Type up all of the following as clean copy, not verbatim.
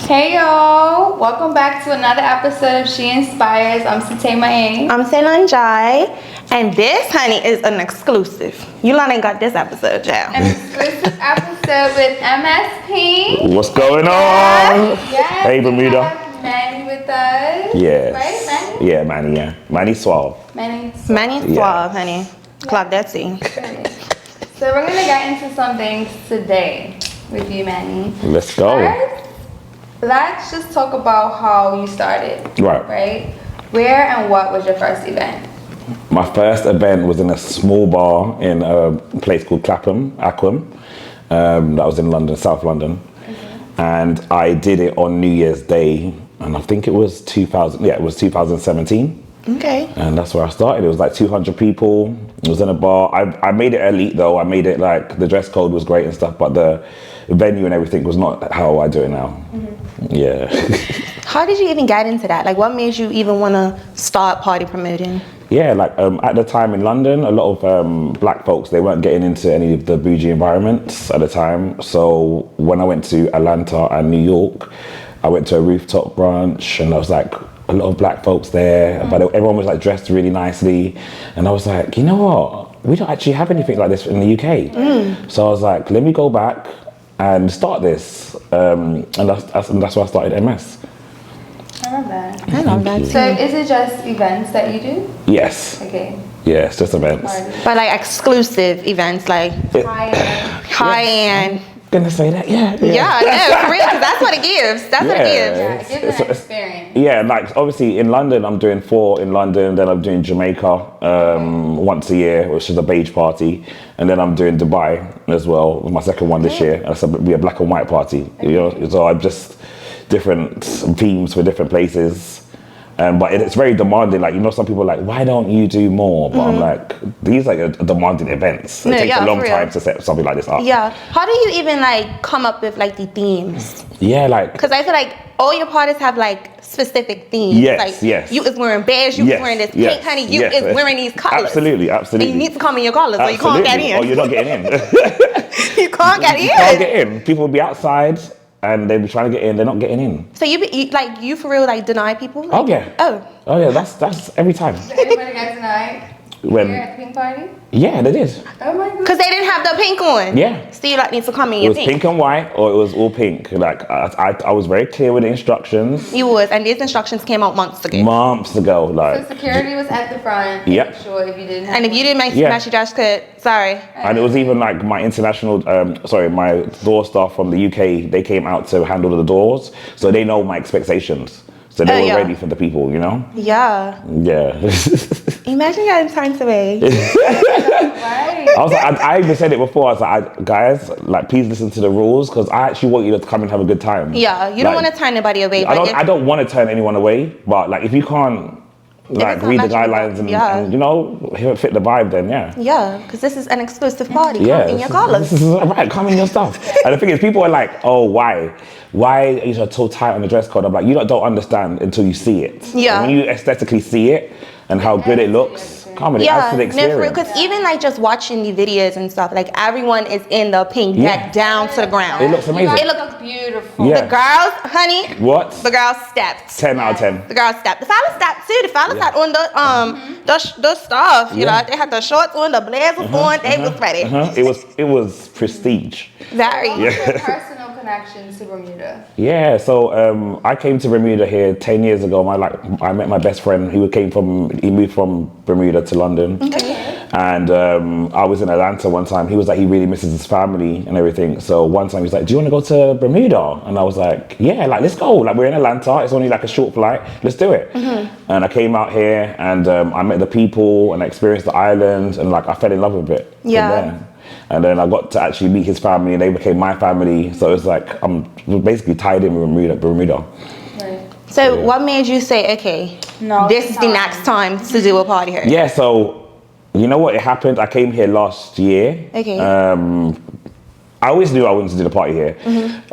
Hey y'all, welcome back to another episode of She Inspires. I'm Sate Mae. I'm Ceylon Jai, and this, honey, is an exclusive. You ain't got this episode, child. An exclusive episode with MSP. What's going on? Yes, Hey, Bermuda. We have Manny with us. Yes. Right, Manny? Yeah, Manny, yeah. Manny Swarv. Manny Swave, honey. Clock that tea. So we're gonna get into some things today with you, Manny. Let's go. First, let's just talk about how you started. Right. Where and what was your first event? My first event was in a small bar in a place called Aquam. That was in London, South London. And I did it on New Year's Day, and I think it was 2017. Okay. And that's where I started. It was like 200 people. It was in a bar. I made it elite though. I made it like the dress code was great and stuff, but the venue and everything was not how I do it now. Yeah. How did you even get into that? Like, what made you even want to start party promoting? Yeah, like at the time in London, a lot of black folks, they weren't getting into any of the bougie environments at the time. So when I went to Atlanta and New York, I went to a rooftop brunch, and I was like, a lot of black folks there, but everyone was like dressed really nicely. And I was like, you know what? We don't actually have anything like this in the UK. So I was like, let me go back and start this. And that's why I started MS. I love that. I love that too. So is it just events that you do? Yes. Okay. Yes, just events. But like exclusive events, like high-end. Gonna say that, Yeah, no, for real, because that's what it gives. That's what it gives. Yeah, it gives an experience. Yeah, like obviously in London, I'm doing 4 in London, then I'm doing Jamaica once a year, which is a beige party, and then I'm doing Dubai as well with my second one this year. And it'll be a black and white party, you know. So I'm just different themes for different places. But it's very demanding. Like, you know, some people are like, why don't you do more? But I'm like, these are demanding events. It takes a long time to set something like this up. Yeah. How do you even like come up with like the themes? Yeah, like, Because I feel like all your parties have like specific themes. Yes, like, yes. You is wearing beige, you is wearing this pink, honey, you is wearing these colors. Absolutely. And you need to come in your colors, or you can't get in. Or you're not getting in. You can't get in. You can't get in. People will be outside and they'll be trying to get in, they're not getting in. So you for real like deny people? Like, Oh yeah. Oh yeah, that's every time. Did anybody get tonight? When? Here at the pink party? Yeah, they did. Oh my god. Because they didn't have the pink on. Yeah. So you like need to come in It your was pink and white, or it was all pink. Like I was very clear with the instructions. You was, and these instructions came out months ago. Months ago, So like. security was at the front. Yep. Make sure if you didn't have And if you didn't match your dress code, sorry. And it was even like my international, my door staff from the UK, they came out to handle the doors, so they know my expectations. So they were ready for the people, you know? Yeah. Yeah. Imagine getting turned away. Right. I was like, I even said it before. I was like, guys, like, please listen to the rules, because I actually want you to come and have a good time. Yeah, you don't want to turn anybody away. I don't want to turn anyone away, but like, if you can't like read the guidelines and you know, fit the vibe, then Yeah, because this is an exclusive party. Come in your colors. Right, come in your stuff. And the thing is, people are like, oh, why are you so tight on the dress code? I'm like, you don't understand until you see it. Yeah. And when you aesthetically see it and how good it looks, come on, it adds to the experience. Because even like just watching the videos and stuff, like everyone is in the pink neck down to the ground. It looks amazing. It looks beautiful. Yeah. The girls, honey. What? The girls stepped. 10 out of 10. The girls stepped. The fellas stepped too. The fellas had on the stuff. You know, they had the shorts on, the blazers on. They was ready. It was prestige. Very. What was your personal connection to Bermuda? Yeah, so I came to Bermuda here 10 years ago. I met my best friend. He moved from Bermuda to London. Okay. And I was in Atlanta one time. He was like, he really misses his family and everything. So one time he's like, do you want to go to Bermuda? And I was like, yeah, like, let's go. Like, we're in Atlanta. It's only like a short flight. Let's do it. And I came out here and I met the people and I experienced the island, and like, I fell in love with it. Yeah. And then I got to actually meet his family, and they became my family. So it's like, I'm basically tied in with Bermuda. Right. So what made you say, okay, this is the next time to do a party here? Yeah, so you know what? It happened. I came here last year. Okay. I always knew I wanted to do the party here.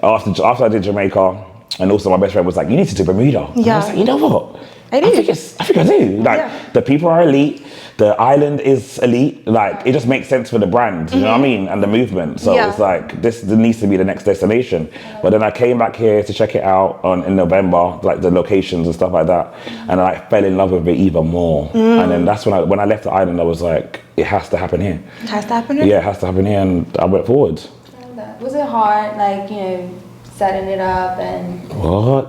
After I did Jamaica, and also my best friend was like, you need to do Bermuda. And I was like, you know what? I think I do. Like the people are elite. The island is elite. Like it just makes sense for the brand. You know what I mean? And the movement. So it's like this needs to be the next destination. But then I came back here to check it out in November, like the locations and stuff like that, and I fell in love with it even more. And then that's when I left the island, I was like, it has to happen here. It has to happen here. Yeah, it has to happen here, and I went forward. Was it hard, like setting it up and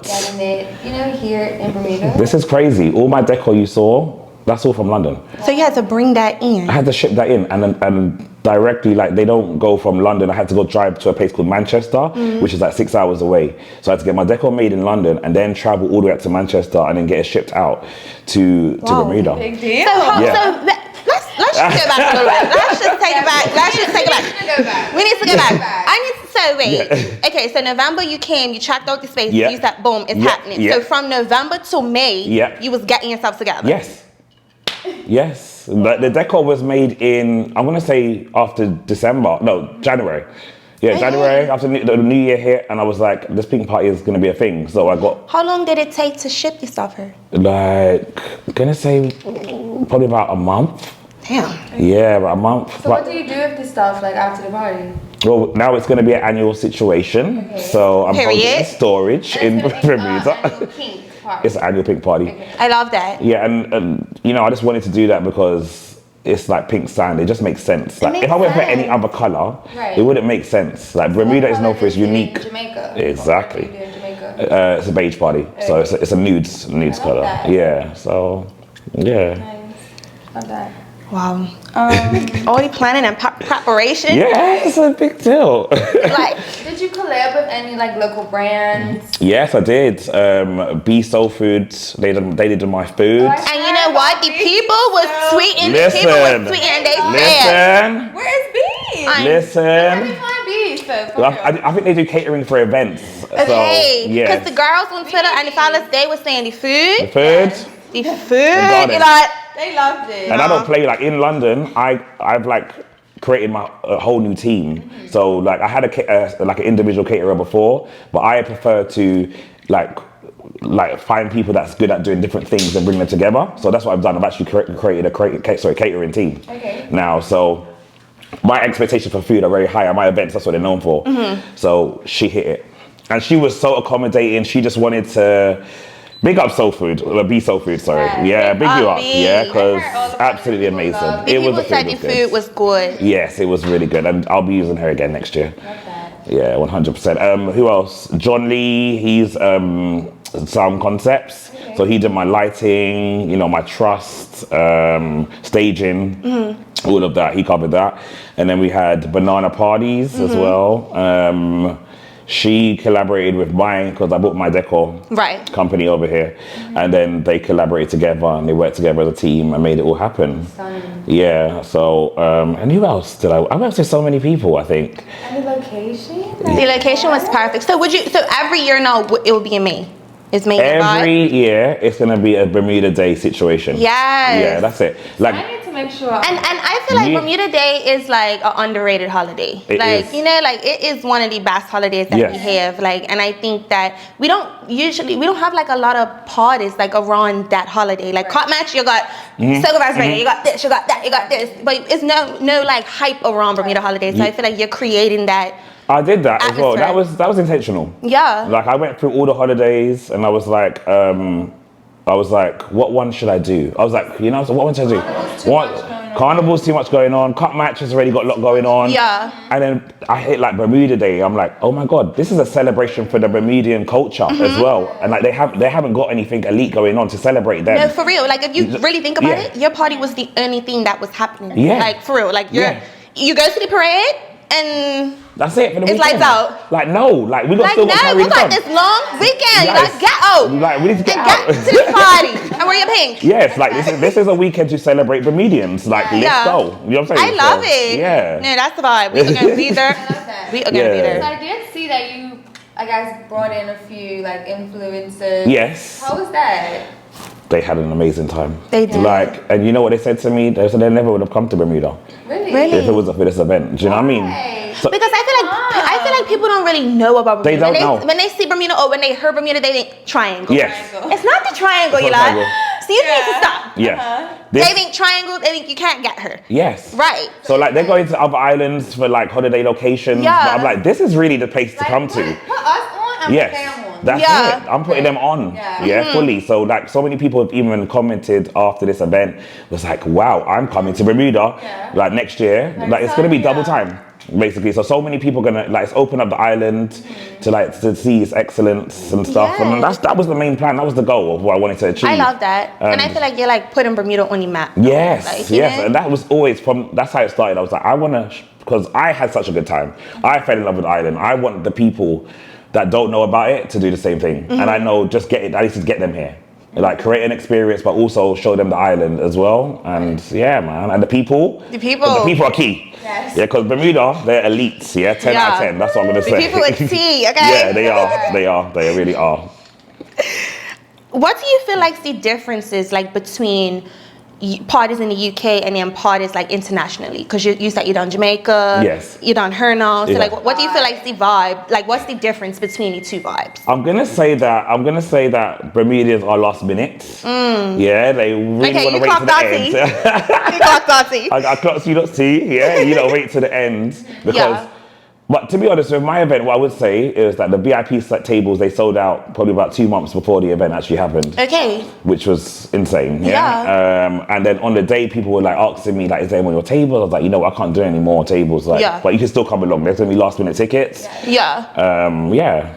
getting it, here in Bermuda? This is crazy. All my decor you saw, that's all from London. So you had to bring that in. I had to ship that in, and directly, like they don't go from London. I had to go drive to a place called Manchester, which is like 6 hours away. So I had to get my decor made in London and then travel all the way up to Manchester and then get it shipped out to Bermuda. Big deal. Let's just go back a little bit. Let's just take it back. We need to go back. Okay, so November you came, you tracked out the space, you used that, boom, it's happening. So from November till May, you was getting yourself together. Yes. The decor was made in, I'm going to say after January. Yeah, January, after the new year hit, and I was like, this pink party is going to be a thing. So I got... How long did it take to ship your stuff here? Like, going to say probably about a month. Damn. Yeah, about a month. So what do you do with this stuff, like after the party? Well, now it's going to be an annual situation. Okay. So I'm holding storage in Bermuda. It's an annual pink party. Okay. I love that. Yeah, and I just wanted to do that because it's like pink sand. It just makes sense. Like if I went for any other color, it wouldn't make sense. Like Bermuda is known for its unique. Jamaica. Exactly. It's a beige party, so it's a nudes color. That. Yeah. So yeah. Nice. Love that. Wow. Already planning and preparation. Yeah, it's a big deal. Did you collab with any local brands? Yes, I did. B Soul Foods. They did my food. And you know what? The people was sweeting. The people was sweeting, and they said, "Where's B?" Listen. I think they do catering for events. Okay. Because the girls on Twitter and the fellas, they were saying the food. They loved it. And I don't play in London. I've created my whole new team. So I had an individual caterer before, but I prefer to find people that's good at doing different things and bring them together. So that's what I've done. I've actually created a catering team. Okay. Now, so my expectations for food are very high at my events. That's what they're known for. So she hit it, and she was so accommodating. She just wanted to. Big up Soul Food, B Soul Food, sorry. Yeah, big you up. Yeah, because absolutely amazing. The food was good. Yes, it was really good, and I'll be using her again next year. Love that. Yeah, 100%. Who else? John Lee, he's Sound Concepts. Okay. So he did my lighting, my trust, staging, all of that. He covered that. And then we had Banana Parties as well. She collaborated with mine because I bought my decor company over here, and then they collaborated together and they worked together as a team and made it all happen. Stunning. Yeah. So and who else did I worked with so many people, I think. And the location? The location was perfect. So every year now it will be in May. It's May. Every year it's gonna be a Bermuda Day situation. Yes. Yeah, that's it. I need to make sure. And I feel like Bermuda Day is an underrated holiday. It is one of the best holidays that we have. And I think that we don't have a lot of parties around that holiday. Cop match, you got Silver Vibes Radio, you got this, you got that, you got this. But it's no hype around Bermuda holidays. So I feel like you're creating that. I did that as well. That was intentional. Yeah. I went through all the holidays and I was like, what one should I do? I was like, so what one should I do? Carnival's too much going on. Cut Match has already got a lot going on. Yeah. And then I hit Bermuda Day. I'm like, oh my God, this is a celebration for the Bermudian culture as well. And they haven't got anything elite going on to celebrate them. No, for real. If you really think about it, your party was the only thing that was happening. Yeah. For real. You go to the parade and that's it for the weekend. It's lights out. We got still got carry we got this long weekend. You got get out. We need to get out. Get to the party and wear your pink. Yes, this is a weekend to celebrate Bermudians. Let's go. You know what I'm saying? I love it. Yeah. No, that's the vibe. We are gonna be there. We are gonna be there. So I did see that you guys brought in a few influencers. Yes. How was that? They had an amazing time. They did. And you know what they said to me? They said they never would have come to Bermuda. Really? If it wasn't for this event. Do you know what I mean? Because I feel like people don't really know about Bermuda. They don't know. When they see Bermuda or when they heard Bermuda, they think triangle. Yes. It's not the triangle, It's you not like. So you need to stop. Yeah. They think triangle, they think you can't get her. Yes. Right. So like they're going to other islands for like holiday locations. Yeah. But I'm like, this is really the place to come to. Put us on and Yes. put them on. That's it. I'm putting them on. Yeah. Fully. So like so many people have even commented after this event was like, wow, I'm coming to Bermuda like next year. Like it's gonna be double time. Basically, so many people gonna like open up the island to see its excellence and stuff, and that was the main plan. That was the goal of what I wanted to achieve. I love that, and I feel like you're like putting Bermuda on your map. Yes, like, yes, know? And that was always that's how it started. I was like, I wanna, because I had such a good time. I fell in love with the island. I want the people that don't know about it to do the same thing, and I know I need to get them here. Like create an experience, but also show them the island as well. And yeah, man, and the people are key. Yes. Yeah, because Bermuda, they're elites. Yeah, 10 out of 10. That's what I'm gonna say. The people with tea, okay? Yeah, they are. They really are. What do you feel like the differences like between parties in the UK and then parties like internationally? Because you said you're done Jamaica, yes, you're done Hernal. So yeah. like, what do you feel like the vibe? Like, what's the difference between the two vibes? I'm gonna say that Bermudians are last minute. Yeah, they really want to wait to the end. You clock Dottie. I clocked you, not see. Yeah, you don't wait to the end because. But to be honest, with my event, what I would say is that the VIP tables, they sold out probably about 2 months before the event actually happened. Okay. Which was insane. Yeah. And then on the day, people were like asking me, like, is there any more tables? I was like, I can't do any more tables. Like, but you can still come along. There's gonna be last minute tickets. Yeah.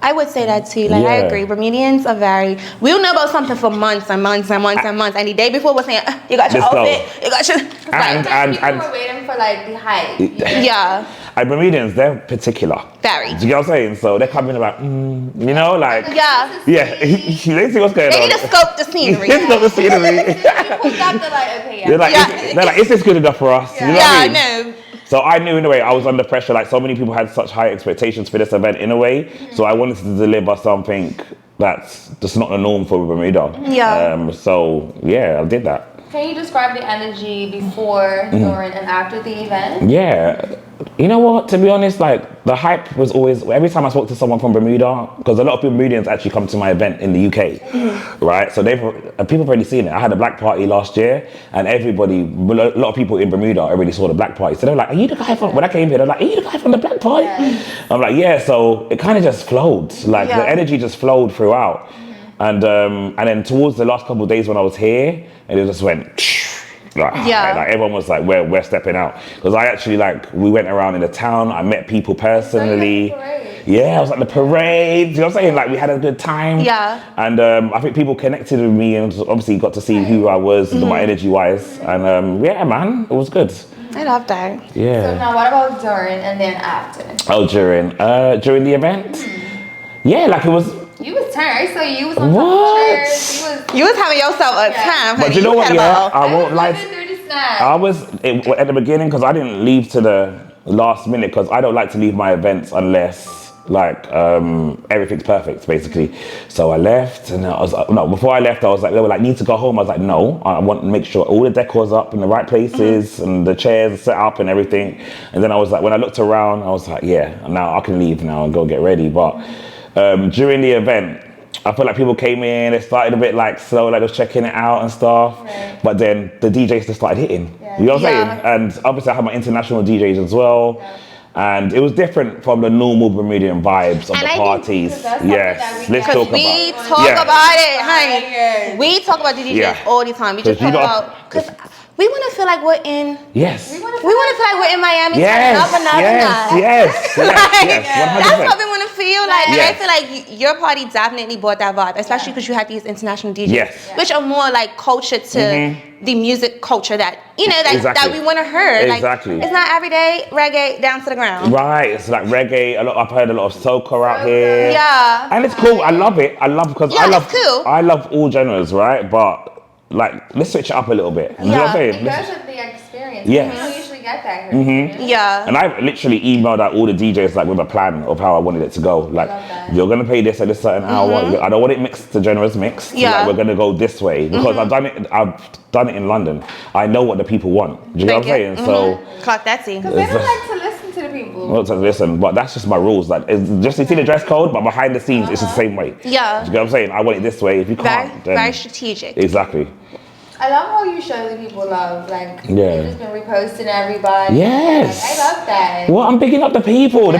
I would say that too. Like, I agree. Bermudians are we'll know about something for months and months and months and months. And the day before, we're saying, you got your outfit, you got your... And people were waiting for like the hype. Yeah. And Bermudians, they're particular. Very. Do you get what I'm saying? So they're coming like, like... Yeah. Yeah. They see what's going on. They need to scope the scenery. They scope the scenery. People stop, they're like, okay, They're like, is this good enough for us? Yeah, You know what I mean? I know. So I knew in a way I was under pressure. Like so many people had such high expectations for this event in a way. So I wanted to deliver something that's just not the norm for Bermuda. Yeah. So yeah, I did that. Can you describe the energy before, during, and after the event? Yeah. You know what? To be honest, like the hype was always, every time I spoke to someone from Bermuda, because a lot of Bermudians actually come to my event in the UK, right? So people have already seen it. I had a black party last year, and a lot of people in Bermuda already saw the black party. So they're like, are you the guy from, when I came here, they're like, are you the guy from the black party? Yeah. I'm like, yeah. So it kind of just flowed. Like the energy just flowed throughout. And then towards the last couple of days when I was here, and it just went, like everyone was like, we're stepping out. Because I actually we went around in the town, I met people personally. I was at the parade. You know what I'm saying? Like we had a good time. Yeah. And I think people connected with me and obviously got to see who I was, my energy wise. And man, it was good. I love that. Yeah. So now what about during and then after? Oh, during the event? Yeah, like it was. You was turned. I saw you was on top of chairs. You was having yourself a time. But you know what? Yeah, I won't lie. I was at the beginning because I didn't leave to the last minute because I don't like to leave my events unless everything's perfect basically. So I left and before I left I was like, they were like, need to go home. I was like, no, I want to make sure all the decor's up in the right places and the chairs are set up and everything. And then I was like, when I looked around, I was like, yeah, now I can leave now and go get ready. But during the event, I feel like people came in, they started a bit slow, like just checking it out and stuff. Right. But then the DJs just started hitting. Yeah. You know what I'm saying? And obviously I had my international DJs as well. Yeah. And it was different from the normal Bermudian vibes of the parties. Yes, let's talk about it. We talk about it, honey. We talk about the DJs all the time. We just talk about, because we want to feel like we're in. Yes. We want to feel like we're in Miami. Yes. Yes. That's what we want to feel like. And I feel like your party definitely brought that vibe, especially because you had these international DJs, which are more like culture to the music culture that that we want to hear. Exactly. It's not everyday reggae down to the ground. Right. It's like reggae. I've heard a lot of soca out here. Yeah. And it's cool. I love it. Because I love all genres, right? But let's switch it up a little bit. You know what I'm saying? Because of the experience. Yes. You don't usually get that here. Yeah. And I literally emailed out all the DJs with a plan of how I wanted it to go. You're gonna play this at this certain hour. I don't want it mixed. The genres mixed. Yeah. We're gonna go this way because I've done it in London. I know what the people want. Do you know what I'm saying? So clock that scene. Because they don't like to listen to the people. people. Well, listen, but that's just my rules. Like, it's just you see the dress code, but behind the scenes, it's the same way. Yeah. You get what I'm saying? I want it this way. If you can't, then very strategic. Exactly. I love how you show the people love. Like, you've just been reposting everybody. Yes. Like, I love that. Well, I'm picking up the people. The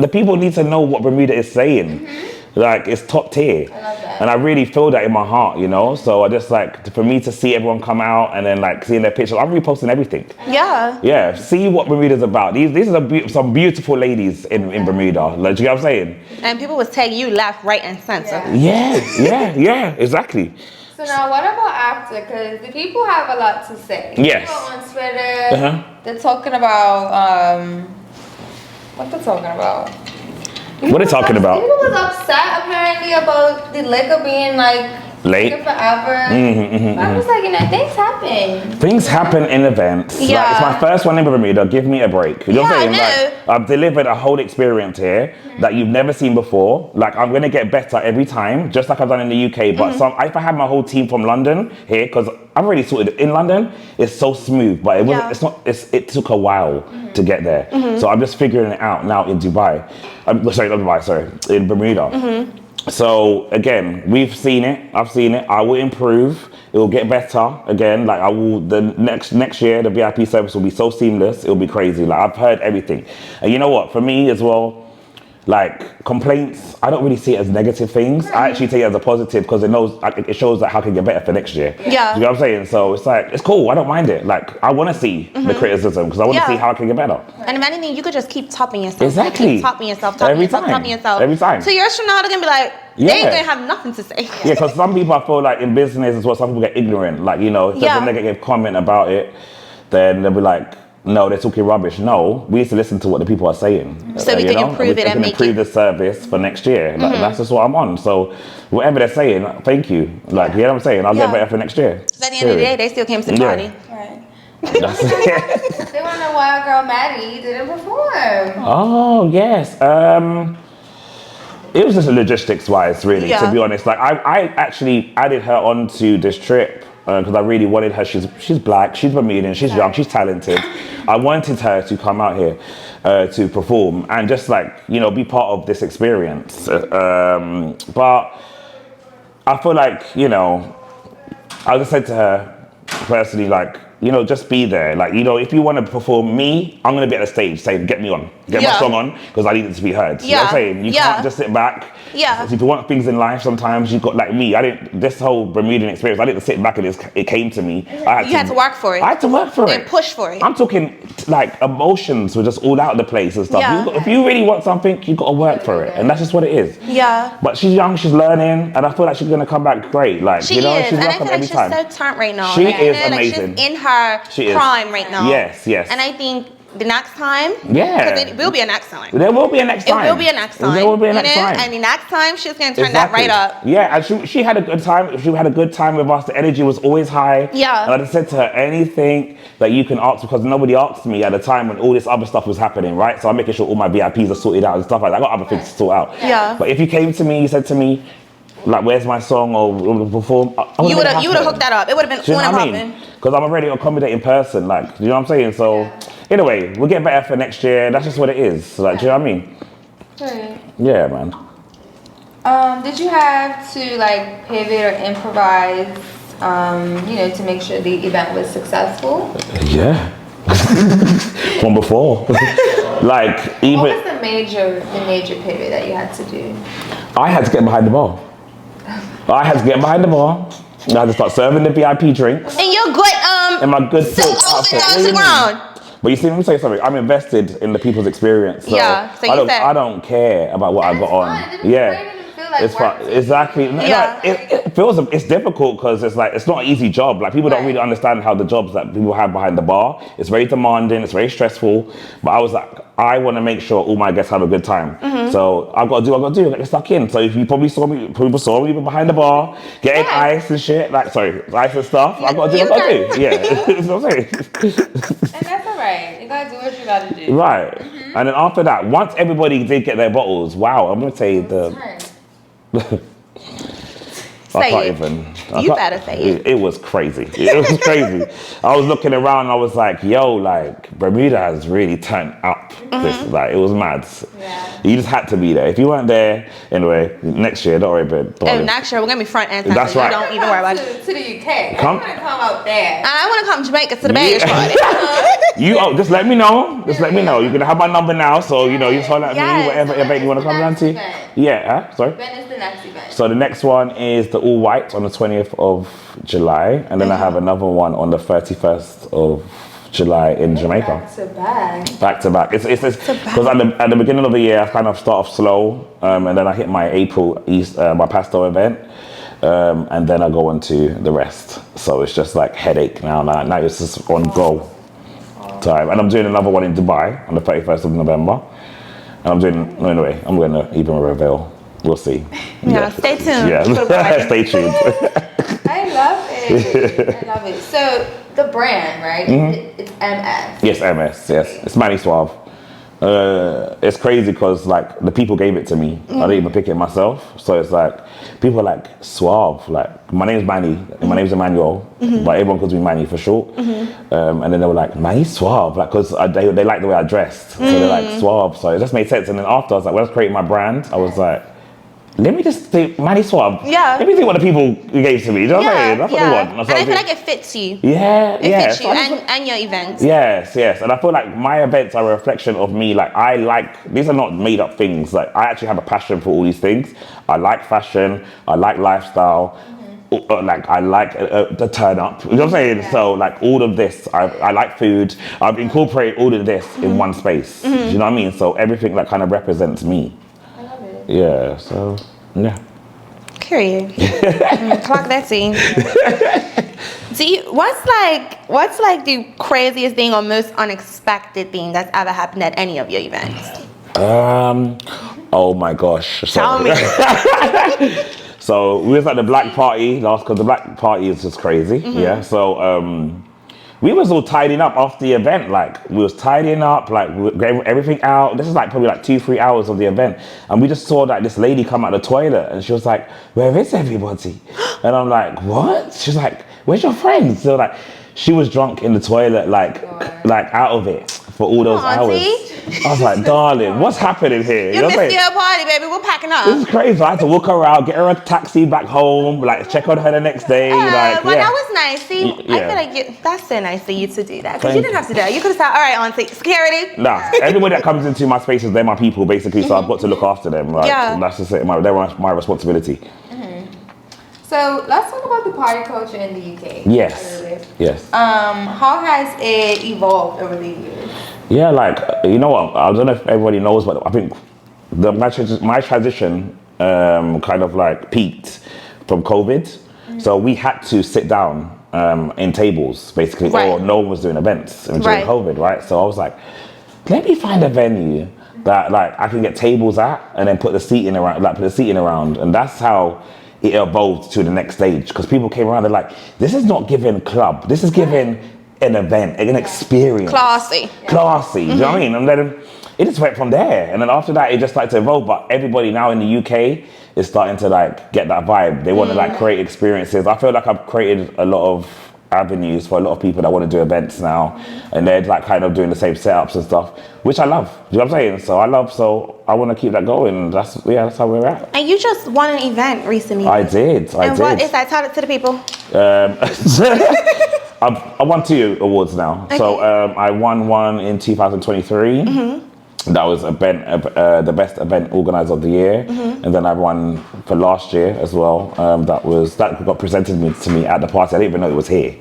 people need to know what Bermuda is saying. Like, it's top tier. I love that. And I really feel that in my heart, you know? So I just like, for me to see everyone come out and then like seeing their pictures, I'm reposting everything. Yeah. Yeah, see what Bermuda's about. These are some beautiful ladies in Bermuda. Like, do you know what I'm saying? And people was tagging you left, right, and center. Yeah, exactly. So now, what about after? Because the people have a lot to say. Yes. People on Twitter, they're talking about, what they're talking about? What are they talking about? People was upset apparently about the liquor being like late forever. I was like, you know, things happen. Things happen in events. Yeah. Like, it's my first one in Bermuda. Give me a break. You know what I'm saying? I know. Like, I've delivered a whole experience here that you've never seen before. Like, I'm gonna get better every time, just like I've done in the UK. But if I had my whole team from London here, because I've already sorted it in London, it's so smooth. But it wasn't. It's not. It took a while to get there. So I'm just figuring it out now in Dubai. In Bermuda. So again, we've seen it. I've seen it. I will improve. It will get better again. Like I will. The next year, the VIP service will be so seamless. It will be crazy. Like I've heard everything, and you know what? For me as well, like complaints, I don't really see it as negative things. I actually take it as a positive because it shows that how can get better for next year. Yeah. You know what I'm saying? So it's like it's cool. I don't mind it. Like I want to see the criticism because I want to see how I can get better. And if anything, you could just keep topping yourself. Exactly. Keep topping yourself. Every time. Every time. 2 years from now, they're gonna be like, they ain't gonna have nothing to say. Yeah, because some people I feel like in business as well, some people get ignorant. Like, you know, if there's a negative comment about it, then they'll be like, no, they're talking rubbish. No, we need to listen to what the people are saying. So we can improve it and make improve the service for next year. Like, that's just what I'm on. So whatever they're saying, thank you. Like, you know what I'm saying? I'll get better for next year. But at the end of the day, they still came to the party. Right. That's it. They want to know why our girl Maddie didn't perform. Oh, yes. It was just logistics wise, really, to be honest. Like, I actually added her onto this trip because I really wanted her. She's black, she's Bermudian, she's young, she's talented. I wanted her to come out here to perform and just like, you know, be part of this experience. But I feel like, you know, I just said to her personally, like, you know, just be there. Like, you know, if you want to perform me, I'm going to be at the stage saying, get me on. Get my song on, because I need it to be heard. You know what I'm saying? You can't just sit back. Yeah. So if you want things in life, sometimes you've got, like me, this whole Bermudian experience, I didn't sit back and it came to me. You had to work for it. I had to work for it. And push for it. I'm talking, like, emotions were just all out of the place and stuff. Yeah. If you really want something, you've got to work for it. And that's just what it is. Yeah. But she's young, she's learning, and I feel like she's going to come back great. Like, She you know, is. she's And I welcome feel like every she's time. so turned right now. She Like, is like, amazing. she's in her prime right now. Yes. And I think the next time, Yeah. because it will be a next time. There will be a next time. It will be a next time. There will be a next time. And the next time, she's going to turn that right up. Yeah, and she had a good time. She had a good time with us. The energy was always high. Yeah. And I just said to her, anything that you can ask, because nobody asked me at the time when all this other stuff was happening, right? So I'm making sure all my VIPs are sorted out and stuff like that. I got other things to sort out. Yeah. But if you came to me, you said to me, like, where's my song or perform? You would have hooked that up. It would have been on and popping. Because I'm a really accommodating person, like, you know what I'm saying? So, anyway, we'll get better for next year. That's just what it is. Like, do you know what I mean? Right. Yeah, man. Did you have to like pivot or improvise, you know, to make sure the event was successful? Yeah. From before. Like, even. What was the major pivot that you had to do? I had to get behind the bar. I had to get behind the bar. I had to start serving the VIP drinks. And you're good, in my good silk outfit down to the ground. But you see, let me say something. I'm invested in the people's experience. So So I don't care about what I got on. Yeah. It's fun. Exactly. Yeah. It feels, it's difficult because it's like, it's not an easy job. Like, people don't really understand how the jobs that people have behind the bar. It's very demanding. It's very stressful. But I was like, I want to make sure all my guests have a good time. So I've got to do what I've got to do. Get stuck in. So if you probably saw me, people saw me behind the bar, getting ice and shit. Like, ice and stuff. I've got to do what I've got to do. Yeah. That's what I'm saying. And that's all right. You got to do what you got to do. Right. And then after that, once everybody did get their bottles, wow, I'm going to say I can't even. You better say it. It was crazy. It was crazy. I was looking around and I was like, yo, like Bermuda has really turned up. This, like, it was mad. Yeah. You just had to be there. If you weren't there, anyway, next year, don't worry about it. Oh, next year we're gonna be front and center. That's right. Don't even worry about it. To the UK. Come. I want to come out there. I want to come to Jamaica to the baggage party. Just let me know. Just let me know. You're gonna have my number now, so you know you holler at me, whatever event you want to come down to. Yeah, sorry. When is the next event? So the next one is the All White on the 20th of July, and then I have another one on the 31st of July in Jamaica. Back to back. It's because at the beginning of the year I kind of start off slow, and then I hit my April my pastel event, and then I go on to the rest. So it's just like headache now. Now it's just on go time, and I'm doing another one in Dubai on the 31st of November, and I'm going to even reveal. We'll see. Yeah, stay tuned. Yeah, stay tuned. I love it. I love it. So the brand, right? It's MS. Yes, MS. Yes, it's Manny Swarv. It's crazy because like the people gave it to me. I didn't even pick it myself. So it's like people are like Swarv. Like my name's Manny. My name's Emmanuel, but everyone calls me Manny for short. And then they were like Manny Swarv, like because they like the way I dressed, so they're like Swarv. So it just made sense. And then after I was like, when I was creating my brand, I was like, let me just think Manny Swave. Yeah. Let me think what the people gave to me. You know what I'm saying? That's what they want. And I feel like it fits you. Yeah, it fits you and your events. Yes. And I feel like my events are a reflection of me. Like these are not made up things. Like I actually have a passion for all these things. I like fashion. I like lifestyle. Like I like the turn up. You know what I'm saying? Yeah. So like all of this, I like food. I've incorporated all of this in one space. Do you know what I mean? So everything that kind of represents me. Yeah, so yeah. Period. Clock that scene. What's like the craziest thing or most unexpected thing that's ever happened at any of your events? Oh my gosh. Tell me. So we was at the black party last, because the black party is just crazy. Yeah. So we was all tidying up after the event. Like we was tidying up, like we gave everything out. This is like probably like 2-3 hours of the event, and we just saw like this lady come out of the toilet, and she was like, "Where is everybody?" And I'm like, "What?" She's like, "Where's your friends?" So like, she was drunk in the toilet, like out of it for all those hours. I was like, darling, what's happening here? You missed your party, baby. We're packing up. This is crazy. I had to walk her out, get her a taxi back home, like check on her the next day. That was nice. See, I feel like that's so nice for you to do that, because you didn't have to do that. You could have said, all right, auntie, security. Nah, everybody that comes into my spaces, they're my people, basically. So I've got to look after them. Like, that's just it. They're my responsibility. So let's talk about the party culture in the UK. Yes. How has it evolved over the years? Yeah, like, you know what? I don't know if everybody knows, but I think my transition kind of like peaked from COVID. So we had to sit down in tables, basically, or no one was doing events during COVID, right? So I was like, let me find a venue that like I can get tables at, and then put the seating around, and that's how it evolved to the next stage, because people came around and like, this is not giving club, this is giving an event, an experience. Classy. Do you know what I mean? And then it just went from there. And then after that, it just started to evolve. But everybody now in the UK is starting to like get that vibe. They want to like create experiences. I feel like I've created a lot of avenues for a lot of people that want to do events now, and they're like kind of doing the same setups and stuff, which I love. Do you know what I'm saying? So I want to keep that going. That's how we're at. And you just won an event recently. I did. What is that? Tell it to the people. I won 2 awards now. Okay. So I won one in 2023. That was the best event organizer of the year, and then I won for last year as well. That got presented to me at the party. I didn't even know it was here.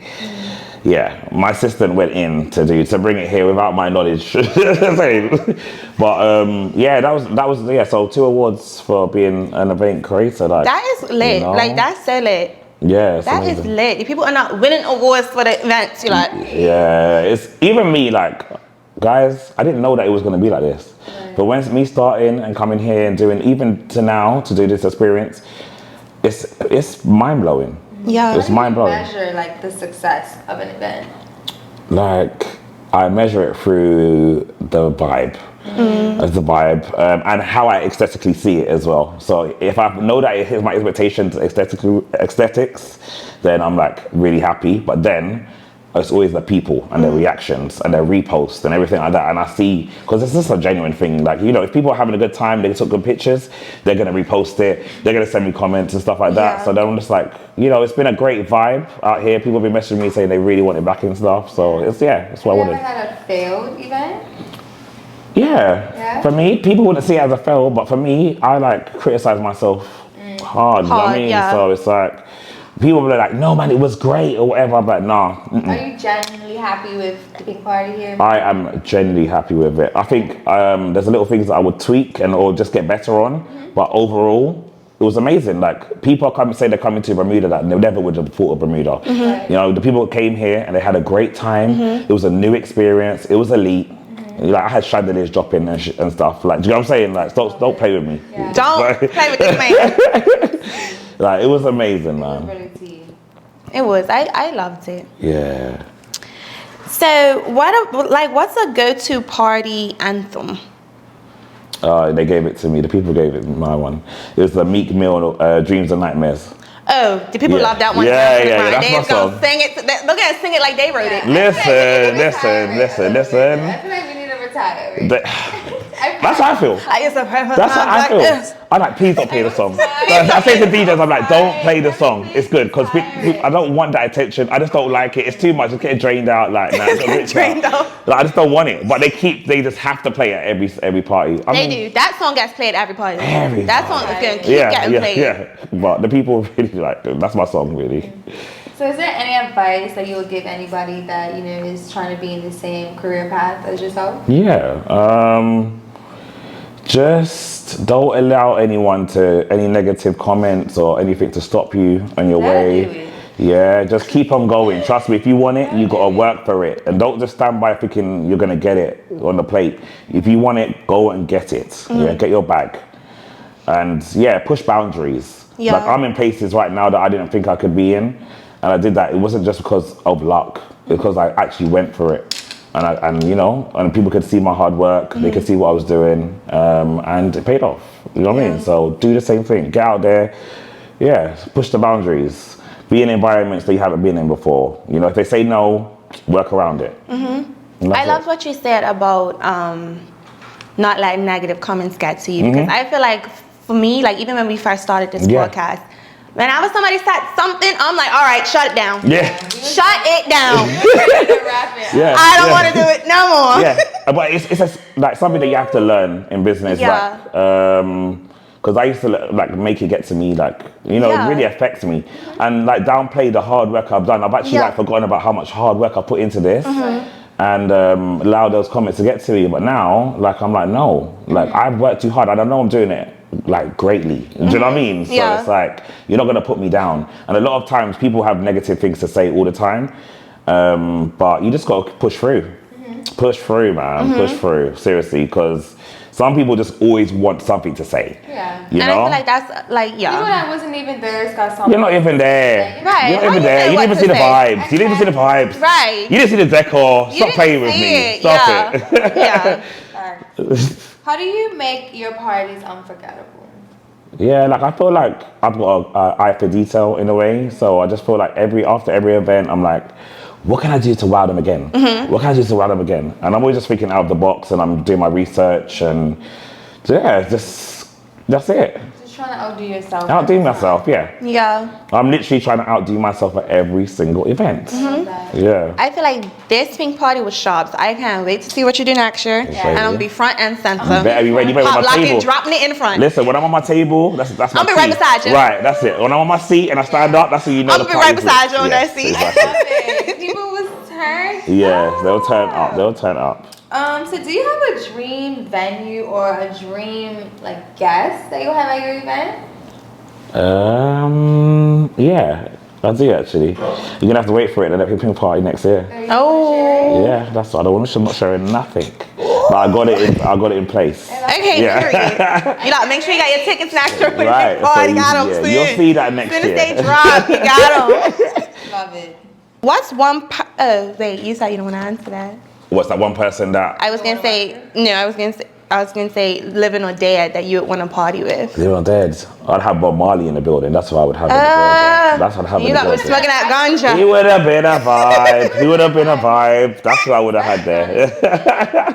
Yeah, my assistant went in to bring it here without my knowledge. But that was So 2 awards for being an event creator. Like, that is lit. You know? Like that's so lit. Yeah, that is lit. If people are not winning awards for the events, you're like, yeah, it's even me. Like, guys, I didn't know that it was going to be like this. Right. But when me starting and coming here and doing, even to now, to do this experience, it's mind blowing. Yeah, it's mind blowing. Measure like the success of an event. Like, I measure it through the vibe. That's the vibe, and how I aesthetically see it as well. So if I know that it hits my expectations, aesthetics, then I'm like really happy. But then it's always the people and their reactions and their reposts and everything like that. And I see, because it's just a genuine thing. Like, you know, if people are having a good time, they took good pictures, they're going to repost it. They're going to send me comments and stuff like that. So then I'm just like, you know, it's been a great vibe out here. People have been messaging me saying they really want it back and stuff. So it's, that's what I wanted. Have you ever had a failed event? Yeah. For me, people wouldn't see it as a fail, but for me, I like criticize myself hard. You know what I mean? So it's like, people will be like, no man, it was great or whatever. I'm like, nah. Are you genuinely happy with the big party here? I am genuinely happy with it. I think there's a little things that I would tweak or just get better on, but overall, it was amazing. Like, people say they're coming to Bermuda that they never would have thought of Bermuda. You know, the people came here and they had a great time. It was a new experience. It was elite. Like, I had chandeliers dropping and stuff. Like, do you know what I'm saying? Like, don't play with me. Don't play with this man. Like, it was amazing, man. It was. I loved it. Yeah. So, what's a go-to party anthem? They gave it to me. The people gave it my one. It was the Meek Mill, Dreams and Nightmares. Oh, the people love that one. Yeah, that's my song. Sing it. Look at it, sing it like they wrote it. Listen. I feel like we need to retire. That's how I feel. That's how I feel. I'm like, please don't play the song. I say to DJs, I'm like, don't play the song. It's good because I don't want that attention. I just don't like it. It's too much. It's getting drained out. Like, nah, it's drained out. Like, I just don't want it. But they just have to play it at every party. They do. That song gets played at every party. That song is going to keep getting played. Yeah. But the people really like it. That's my song, really. So is there any advice that you would give anybody that, you know, is trying to be in the same career path as yourself? Yeah. Just don't allow any negative comments or anything to stop you on your way. Yeah, just keep on going. Trust me, if you want it, you got to work for it. And don't just stand by thinking you're going to get it on the plate. If you want it, go and get it. Yeah, get your bag. And push boundaries. Yeah. Like, I'm in places right now that I didn't think I could be in. And I did that. It wasn't just because of luck. It's because I actually went for it. And you know, and people could see my hard work. They could see what I was doing, and it paid off. You know what I mean? So do the same thing. Get out there, push the boundaries. Be in environments that you haven't been in before. You know, if they say no, work around it. I love what you said about not letting negative comments get to you, because I feel like for me, like even when we first started this podcast, whenever somebody said something, I'm like, all right, shut it down. Shut it down. I don't want to do it no more. But it's like something that you have to learn in business. Because I used to like make it get to me, like, you know, it really affects me. And like downplay the hard work I've done. I've actually like forgotten about how much hard work I put into this. And allow those comments to get to me. But now, like, I'm like, no, like I've worked too hard. I don't know I'm doing it like greatly. Do you know what I mean? So it's like, you're not going to put me down. And a lot of times people have negative things to say all the time. But you just got to push through. Push through, man. Push through. Seriously, because some people just always want something to say. You know? I feel like that's like, people that wasn't even there got something. You're not even there. Right. You're not even there. You didn't even see the vibes. You didn't even see the vibes. Right. You didn't see the decor. Stop playing with me. Stop it. How do you make your parties unforgettable? Yeah, like I feel like I've got an eye for detail in a way. So I just feel like after every event, I'm like, what can I do to wow them again? What can I do to wow them again? And I'm always just thinking out of the box, and I'm doing my research, and that's it. Just trying to outdo yourself. Outdo myself, Yeah. I'm literally trying to outdo myself at every single event. I feel like this pink party was sharp, so I can't wait to see what you do next year. And I'm gonna be front and center. You better be ready with my table. Dropping it in front. Listen, when I'm on my table, that's my I'll be right beside you. Right, that's it. When I'm on my seat and I stand up, that's when you know I'll be right beside you on that seat. Exactly. People was turned. Yes, they'll turn up. They'll turn up. So do you have a dream venue or a dream like guest that you'll have at your event? Yeah, I do actually. You're gonna have to wait for it at the pink party next year. Yeah, that's what I don't want to. I'm not sharing nothing, but I got it in place. Okay, period. You like make sure you got your tickets next year for the Right, pink party. so Got them. you'll see that next year. As soon as they drop, you got them. Love it. What's one? Oh wait, you said you don't want to answer that. What's that one person that? I was gonna say no. I was gonna say I was gonna say living or dead that you would want to party with? Living or dead? I'd have Bob Marley in the building. That's what I would have in the building. That's what I'd have in the building. You smoking that ganja. He would have been a vibe. He would have been a vibe. That's what I would have had there.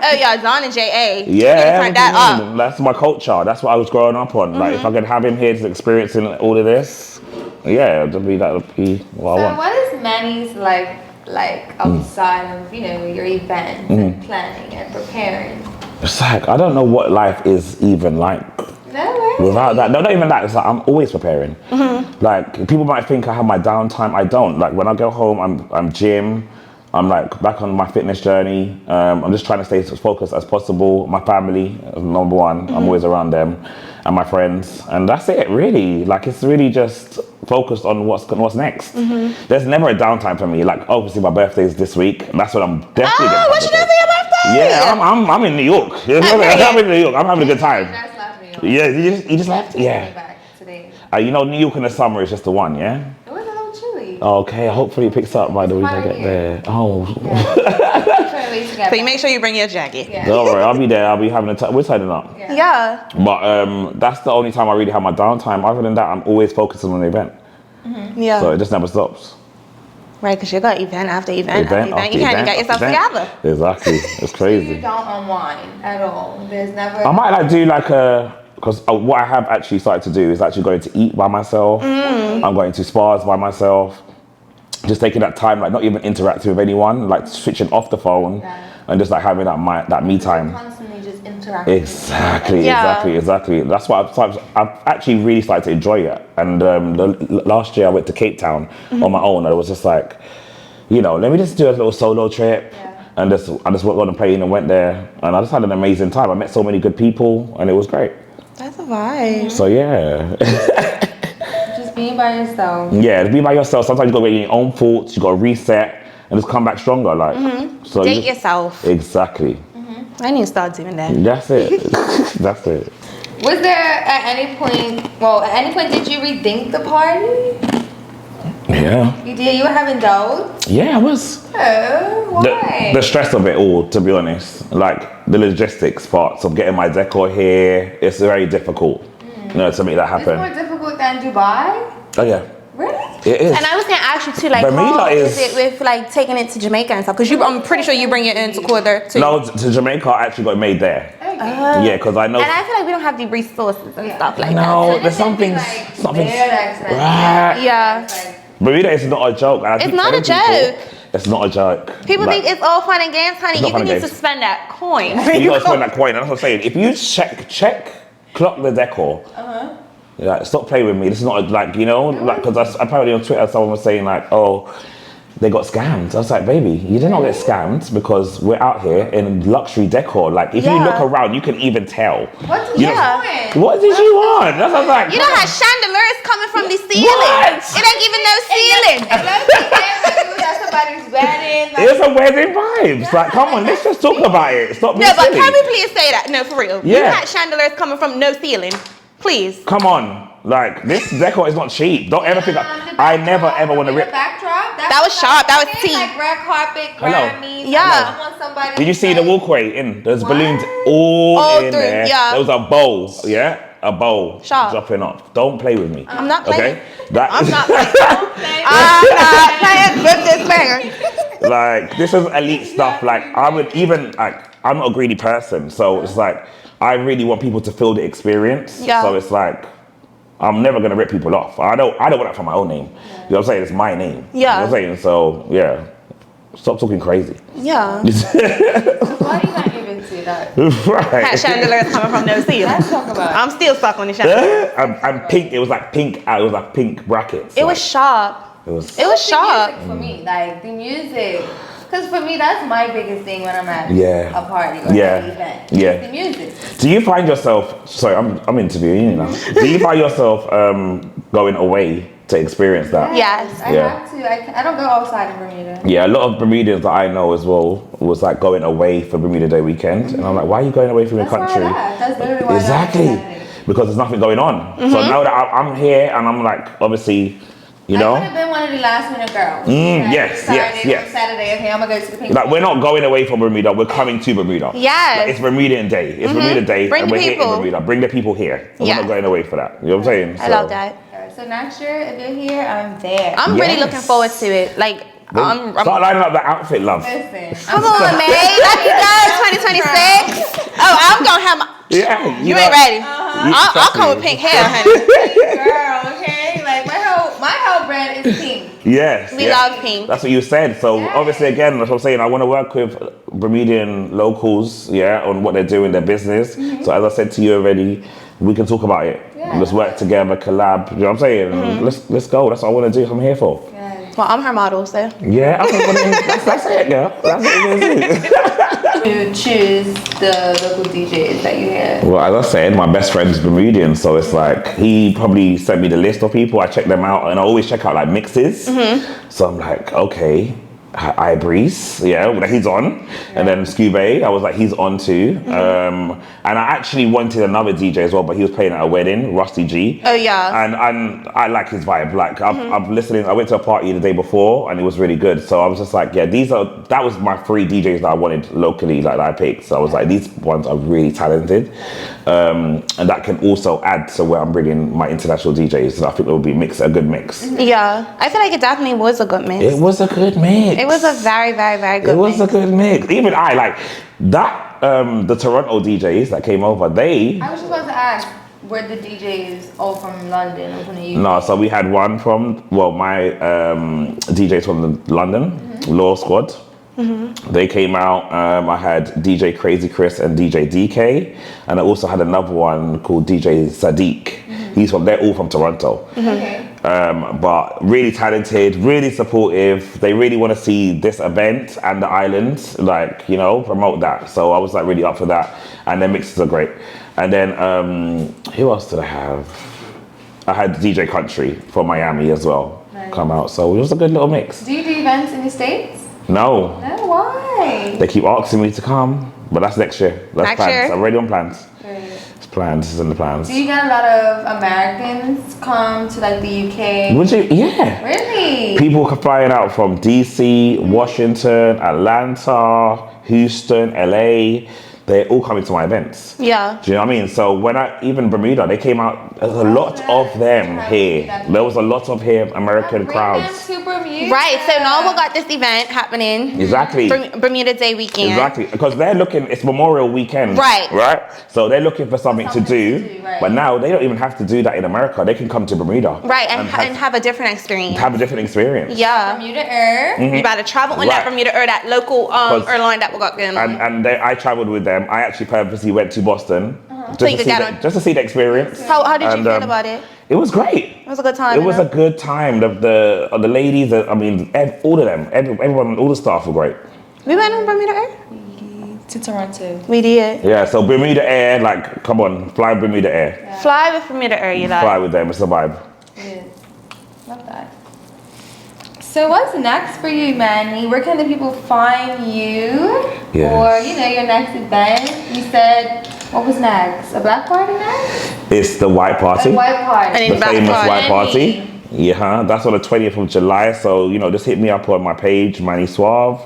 Oh yeah, Don and J.A. Yeah, turn that up. that's my culture. That's what I was growing up on. Like, if I could have him here just experiencing all of this, yeah, that would be what I want. So what is Manny's like outside of, you know, your events and planning and preparing? It's like, I don't know what life is even like. No way. Without that, no, not even that. It's like I'm always preparing. Like, people might think I have my downtime. I don't. Like, when I go home, I'm gym. I'm like back on my fitness journey. I'm just trying to stay as focused as possible. My family, number one. I'm always around them, and my friends, and that's it. Really, like, it's really just focused on what's next. There's never a downtime for me. Like, obviously my birthday is this week, and that's what I'm definitely. What you doing for your birthday? Yeah, I'm in New York. I'm in New York. I'm having a good time. That's left New York. Yeah, you just left? Yeah. Back today. You know, New York in the summer is just the one, yeah? It was a little chilly. Okay, hopefully it picks up by the week I get there. Oh. So you make sure you bring your jacket. Yeah. Don't worry, I'll be there. I'll be having a time. We're turning up. Yeah. But that's the only time I really have my downtime. Other than that, I'm always focusing on the event. Yeah. So it just never stops. Right, because you got event after event after Event event. after You can't even event get yourself after together. event. Exactly. It's You crazy. don't unwind at all. There's never. I might like do like because what I have actually started to do is actually going to eat by myself. I'm going to spas by myself. Just taking that time, like not even interacting with anyone, like switching off the phone and just like having that me time. Constantly just interacting. Exactly. That's why I've actually really started to enjoy it. And last year I went to Cape Town on my own, and it was just like, you know, let me just do a little solo trip. And I just went on a plane and went there, and I just had an amazing time. I met so many good people, and it was great. That's a vibe. So yeah. Just being by yourself. Yeah, to be by yourself. Sometimes you gotta get your own thoughts. You gotta reset and just come back stronger. Like, so Date yourself. Exactly. I need to start doing that. That's it. That's it. Was there at any point did you rethink the party? Yeah. You did? You were having doubts? Yeah, I was. Oh, why? The stress of it all, to be honest. Like the logistics parts of getting my decor here, it's very difficult. You know, to make that happen. It's more difficult than Dubai? Oh yeah. Really? It is. And I was gonna ask you too, like, Bermuda how is is- it with like taking it to Jamaica and stuff? Because I'm pretty sure you bring it into Quarter too. No, to Jamaica, I actually got it made there. Okay. Yeah, because I know. And I feel like we don't have the resources and stuff like No, that. there's some things. Like, Something. very expensive. Right. Yeah. It's like, Bermuda is not a joke. And I keep not a telling people, joke. It's not a joke. People Like, think it's all fun and games, honey. It's not You fun need and to games. spend that coin. you gotta spend that coin. That's what I'm saying. If you clock the decor. Like, stop playing with me. This is not like, you know, like, because apparently on Twitter someone was saying like, oh, they got scammed. I was like, baby, you did not get scammed because we're out here in luxury decor. Like, if you look around, you can even tell. what did you want? What did you want? That's what I was like. You know how chandeliers coming from the ceiling? What? It ain't even no ceiling. That's somebody's wedding. Like, It's a wedding vibes. Like, come on, let's just talk about it. Stop being No, but silly. can we please say that? No, for real. You Yeah. had chandeliers coming from no ceiling. Please. Come on. Like, this decor is not cheap. Don't ever think I never ever want to rip. Backdrop. That was sharp. That was tea. Like red carpet, Hello. Grammys. Yeah. I want somebody. Did you see the walkway in? There's balloons all All in through, there. yeah. There was a bowl, yeah? A bowl Sharp. dropping off. Don't play with me. I'm not playing. Okay? That I'm not playing. I'm not playing with this banger. like, this is elite stuff. Like, I would even, like, I'm not a greedy person. So it's like, I really want people to feel the experience. Yeah. So it's like, I'm never gonna rip people off. I don't want that for my own name. You know what I'm saying? It's my name. Yeah. You know what I'm saying? So yeah. Stop talking crazy. Yeah. Why you not even see that? Right. Had chandeliers coming from no ceiling. Let's talk about it. I'm still stuck on the chandelier. I'm pink. It was like pink. It was like pink brackets. It like, was sharp. It was. It was The sharp. music for me, like the music. Because for me, that's my biggest thing when I'm at Yeah. a party or Yeah. an event. Yeah. It's the music. Do you find yourself? Sorry, I'm interviewing you now. Do you find yourself going away to experience that? Yes. I Yeah. have to. I don't go outside of Bermuda. Yeah, a lot of Bermudians that I know as well was like going away for Bermuda Day weekend, and I'm like, why are you going away from your That's country? why I laugh. That's literally why I Exactly, laugh. because there's nothing going on. So now that I'm here and I'm like, obviously, You know? I would have been one of the last minute girls. Yes. On Saturday, okay, I'm gonna go to the pink. Like, we're not going away from Bermuda, we're coming to Bermuda. Yes. Like, it's Bermudian Day. It's Bermuda Day, Bring and the we're here in people. Bermuda. Bring the people here. We're Yeah. not going away for that. You know what I'm saying? I love that. So next year, if you're here, I'm there. I'm really Yes. looking forward to it. Like, I'm Start lining up the outfit, love. Listen. come on, man. Let me go. 2026. Oh, I'm gonna have my. Yeah. You ain't ready. I'll come with pink hair, honey. Girl, okay? Like, my whole brand is pink. Yes. We love pink. That's what you said. So obviously, again, that's what I'm saying. I want to work with Bermudian locals, on what they're doing, their business. So as I said to you already, we can talk about it. Yeah. Let's work together, collab. You know what I'm saying? Let's go. That's what I want to do. I'm here for. Well, I'm her model, so. Yeah, I think that's it, girl. That's what you're gonna do. To choose the local DJs that you have. Well, as I said, my best friend's Bermudian, so it's like he probably sent me the list of people. I check them out, and I always check out like mixes. So I'm like, okay, Ibreeze, he's on, and then Scooby, I was like, he's on too. And I actually wanted another DJ as well, but he was playing at a wedding, Rusty G. Oh, yeah. And I like his vibe. Like I'm listening. I went to a party the day before, and it was really good. So I was just like, that was my 3 DJs that I wanted locally, like that I picked. So I was like, these ones are really talented, and that can also add to where I'm bringing my international DJs. So I think it will be a good mix. Yeah. I feel like it definitely was a good mix. It was a good mix. It was a very, very, very good mix. It was a good mix. Even I like that. The Toronto DJs that came over, I was just about to ask, were the DJs all from London or from the UK? No, so we had one from, my DJs from London, Law Squad. They came out. I had DJ Crazy Chris and DJ DK, and I also had another one called DJ Sadiq. They're all from Toronto. Okay. But really talented, really supportive. They really want to see this event and the island, promote that. So I was like really up for that. And their mixes are great. And then who else did I have? I had DJ Country from Miami as well come out. So it was a good little mix. Do you do events in the States? No. No, why? They keep asking me to come, but that's next year. That's Next plans. year? I'm already on plans. Great. It's plans. It's in the plans. Do you get a lot of Americans come to like the UK? Would you? Yeah. Really? People flying out from DC, Washington, Atlanta, Houston, LA. They're all coming to my events. Yeah. Do you know what I mean? So even Bermuda, they came out. There's a lot of them here. There was a lot of American crowds. Bring them to Bermuda. Right. So now we got this event happening. Exactly. Bermuda Day weekend. Exactly, because they're looking. It's Memorial Weekend. Right. Right. So they're looking for something to do. Right. But now they don't even have to do that in America. They can come to Bermuda. Right. And have a different experience. Have a different experience. Yeah. Bermuda Air. You gotta travel on that Bermuda or that local airline that we got going on. And I traveled with them. I actually purposely went to Boston So you could get on. just to see the experience. How did you feel about it? It was great. It was a good time. It was a good time. The ladies, all of them, everyone, all the staff were great. We went on Bermuda Air? To Toronto. We did. Yeah, so Bermuda Air, come on, fly Bermuda Air. Yeah. Fly with Bermuda Air, you like. Fly with them, it's a vibe. Yes. Love that. So what's next for you, Manny? Where can the people find you? Yes. Or, your next event? You said, what was next? A black party next? It's the White Party. A white party. And The Black famous Party. White Party. Yeah, that's on the 20th of July. So, just hit me up on my page, Manny Swarv,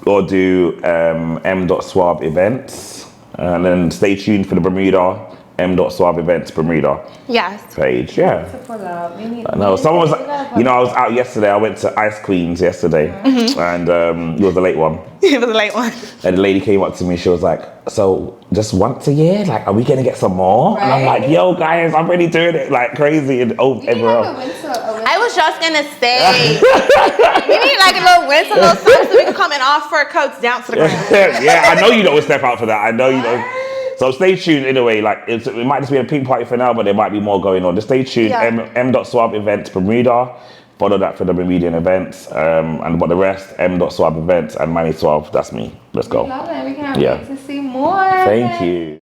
or do M.Swarv events. And then stay tuned for the Bermuda, M.Swarv events Bermuda Yes. page. Yeah. To pull up. No, someone was, I was out yesterday. I went to Ice Queens yesterday, and it was a late one. It was a late one. And the lady came up to me. She was like, "So just once a year? Like, are we gonna get some more?" And I'm like, "Yo, guys, I'm really doing it like crazy." And everywhere else. I was just gonna say, we need like a little winter, little something so we can come in our fur coats down to the ground. Yeah, I know you don't step out for that. I know you don't. So stay tuned anyway. Like it might just be a pink party for now, but there might be more going on. Just stay tuned. Yeah. M.Swarv events Bermuda. Follow that for the Bermudian events. And but the rest, M.Swarv events and Manny Swarv. That's me. Let's go. Love it. We can't Yeah. wait to see more. Thank you.